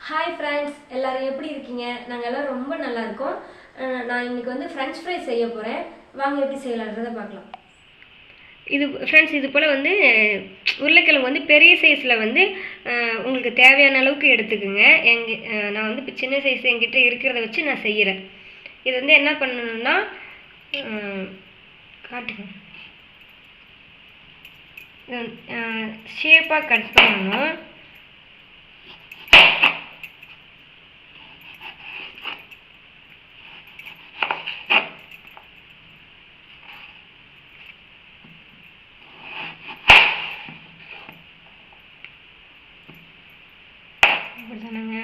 Hi friends, எல்லாரும் எப்படி இருக்கீங்க? நாங்கள் எல்லாம் ரொம்ப நல்லா இருக்கோம். நான் இன்னைக்கு வந்து ஃப்ரெஞ்ச் ஃப்ரை செய்ய போகிறேன். வாங்க எப்படி செய்யலான்றதை பார்க்கலாம். இது ஃப்ரெண்ட்ஸ், இது போல் வந்து உருளைக்கிழங்கு வந்து பெரிய சைஸில் வந்து உங்களுக்கு தேவையான அளவுக்கு எடுத்துக்குங்க. நான் வந்து இப்போ சின்ன சைஸ் என்கிட்ட இருக்கிறத வச்சு நான் செய்கிறேன். இது வந்து என்ன பண்ணணும்னா காட்டுங்க, ஷேப்பாக கட் பண்ணணும். அப்படிதானங்க.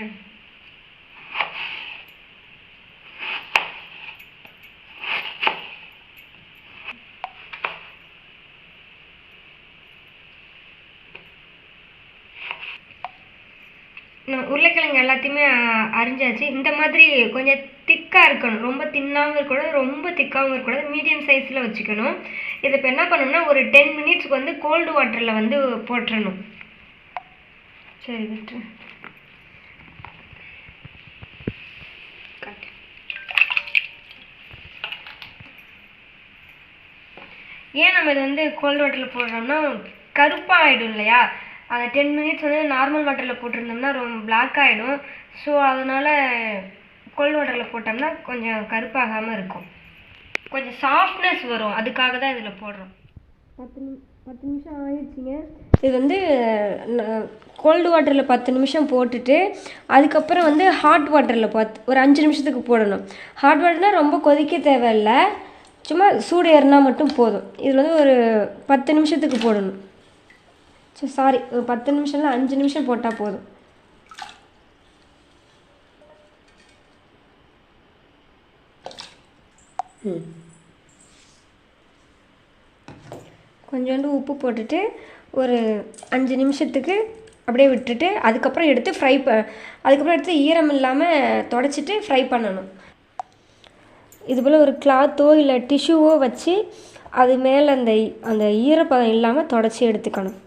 உருளைக்கிழங்கு எல்லாத்தையுமே அரிஞ்சாச்சு. இந்த மாதிரி கொஞ்சம் திக்காக இருக்கணும், ரொம்ப தின்னாகவும் இருக்கக்கூடாது, ரொம்ப திக்காகவும் இருக்கக்கூடாது, மீடியம் சைஸில் வச்சுக்கணும். இது இப்போ என்ன பண்ணணும்னா ஒரு 10 மினிட்ஸ்க்கு வந்து கோல்டு வாட்டரில் வந்து போட்டுறணும். சரி விட்டு ஏன் நம்ம இது வந்து கோல்டு வாட்டரில் போடுறோம்னா கருப்பாக ஆகிடும் இல்லையா? அந்த 10 மினிட்ஸ் வந்து நார்மல் வாட்டரில் போட்டிருந்தோம்னா ரொம்ப பிளாக் ஆகிடும். ஸோ அதனால் கோல்டு வாட்டரில் போட்டோம்னா கொஞ்சம் கருப்பாகாமல் இருக்கும், கொஞ்சம் சாஃப்ட்னஸ் வரும். அதுக்காக தான் இதில் போடுறோம். 10 நிமிஷம் ஆயிடுச்சுங்க. இது வந்து கோல்டு வாட்டரில் 10 நிமிஷம் போட்டுட்டு அதுக்கப்புறம் வந்து ஹாட் வாட்டரில் ஒரு 5 நிமிஷத்துக்கு போடணும். ஹாட் வாட்டர்னால் ரொம்ப கொதிக்க தேவையில்லை, சும்மா சூடு ஏறினா மட்டும் போதும். இதில் வந்து ஒரு 10 நிமிஷத்துக்கு போடணும். சாரி, ஒரு 10 நிமிஷம்ல 5 நிமிஷம் போட்டால் போதும். கொஞ்சோண்டு உப்பு போட்டுட்டு ஒரு 5 நிமிஷத்துக்கு அப்படியே விட்டுட்டு அதுக்கப்புறம் எடுத்து ஈரம் இல்லாமல் தொடச்சிட்டு ஃப்ரை பண்ணணும். இதுபோல் ஒரு கிளாத்தோ இல்லை டிஷ்யூவோ வச்சு அது மேலே அந்த ஈரப்பதம் இல்லாமல் தொடச்சி எடுத்துக்கணும்.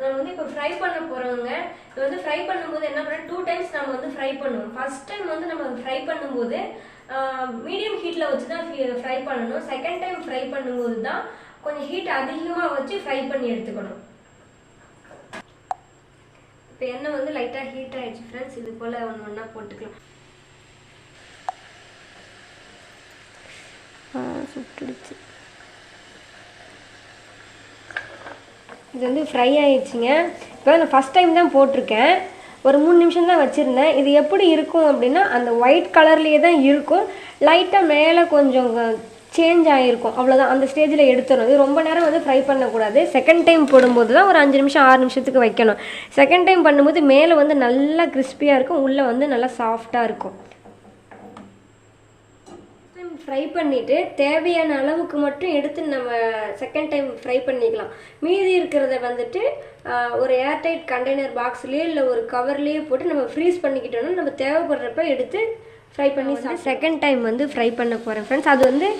நம்ம வந்து இப்போ ஃப்ரை பண்ண போகிறோங்க. இது வந்து ஃப்ரை பண்ணும்போது என்ன பண்ண 2 டைம்ஸ் நம்ம வந்து ஃப்ரை பண்ணுவோம். ஃபர்ஸ்ட் டைம் வந்து நம்ம ஃப்ரை பண்ணும்போது மீடியம் ஹீட்டில் வச்சு தான் ஃப்ரை பண்ணணும். செகண்ட் டைம் ஃப்ரை பண்ணும்போது தான் கொஞ்சம் ஹீட் அதிகமாக வச்சு ஃப்ரை பண்ணி எடுத்துக்கணும். இப்போ எண்ணெய் வந்து லைட்டாக ஹீட் ஆகிடுச்சு ஃப்ரெண்ட்ஸ். இது போல் ஒன்றா போட்டுக்கலாம். சுட்டுடுச்சு. இது வந்து ஃப்ரை ஆயிடுச்சுங்க. இப்போ நான் ஃபஸ்ட் டைம் தான் போட்டிருக்கேன், ஒரு 3 நிமிஷம் தான் வச்சுருந்தேன். இது எப்படி இருக்கும் அப்படின்னா அந்த ஒயிட் கலர்லேயே தான் இருக்கும், லைட்டாக மேலே கொஞ்சம் சேஞ்ச் ஆகிருக்கும், அவ்வளோதான். அந்த ஸ்டேஜில் எடுத்துடணும். இது ரொம்ப நேரம் வந்து ஃப்ரை பண்ணக்கூடாது. செகண்ட் டைம் போடும்போது தான் ஒரு 5 நிமிஷம் 6 நிமிஷத்துக்கு வைக்கணும். செகண்ட் டைம் பண்ணும்போது மேலே வந்து நல்லா கிறிஸ்பியாக இருக்கும், உள்ளே வந்து நல்லா சாஃப்டாக இருக்கும். ஃப்ரை பண்ணிவிட்டு தேவையான அளவுக்கு மட்டும் எடுத்து நம்ம செகண்ட் டைம் ஃப்ரை பண்ணிக்கலாம். மீதி இருக்கிறத வந்துட்டு ஒரு ஏர்டைட் கண்டெய்னர் பாக்ஸ்லேயே இல்லை ஒரு கவர்லேயே போட்டு நம்ம ஃப்ரீஸ் பண்ணிக்கிட்டோம்னா நம்ம தேவைப்படுறப்ப எடுத்து ஃப்ரை பண்ணி செகண்ட் டைம் வந்து ஃப்ரை பண்ண போகிறேன் ஃப்ரெண்ட்ஸ். அது வந்து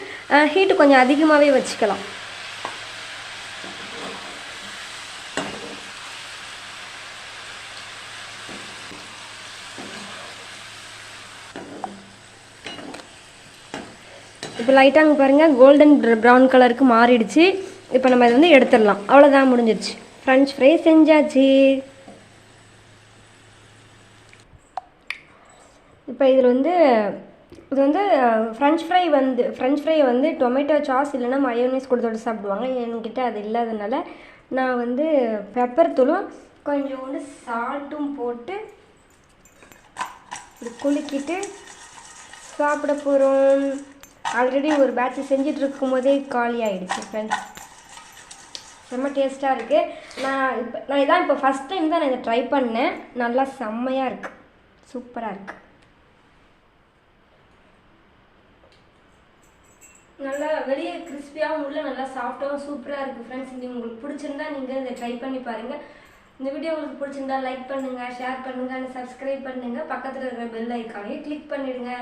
ஹீட்டு கொஞ்சம் அதிகமாகவே வச்சுக்கலாம். இப்போ லைட்டாக அங்கே பாருங்கள், கோல்டன் ப்ரௌன் கலருக்கு மாறிடுச்சு. இப்போ நம்ம இதை வந்து எடுத்துடலாம். அவ்வளோதான், முடிஞ்சிடுச்சு. ஃப்ரெஞ்ச் ஃப்ரை செஞ்சாச்சு. இப்போ இது வந்து ஃப்ரெஞ்ச் ஃப்ரையை வந்து டொமேட்டோ சாஸ் இல்லைன்னா மயோனைஸ் கொடுத்து சாப்பிடுவாங்க. என்கிட்ட அது இல்லாதனால நான் வந்து பெப்பர் தூளும் கொஞ்சோண்டு சால்ட்டும் போட்டு குலுக்கிட்டு சாப்பிட போகிறோம். ஆல்ரெடி ஒரு பேட்ச் செஞ்சுட்டு இருக்கும் போதே காலி ஆகிடுச்சு ஃப்ரெண்ட்ஸ். ரொம்ப டேஸ்ட்டாக இருக்குது. நான் இதான் இப்போ ஃபஸ்ட் டைம் தான் நான் இதை ட்ரை பண்ணேன். நல்லா செம்மையாக இருக்குது, சூப்பராக இருக்குது. நல்லா வெளியே கிறிஸ்பியாகவும் உள்ள நல்லா சாஃப்டாகவும் சூப்பராக இருக்குது ஃப்ரெண்ட்ஸ். இது உங்களுக்கு பிடிச்சிருந்தா நீங்கள் இதை ட்ரை பண்ணி பாருங்கள். இந்த வீடியோ உங்களுக்கு பிடிச்சிருந்தா லைக் பண்ணுங்கள், ஷேர் பண்ணுங்கள், சப்ஸ்கிரைப் பண்ணுங்கள், பக்கத்தில் இருக்கிற பெல் ஐக்கானையும் கிளிக் பண்ணிடுங்க.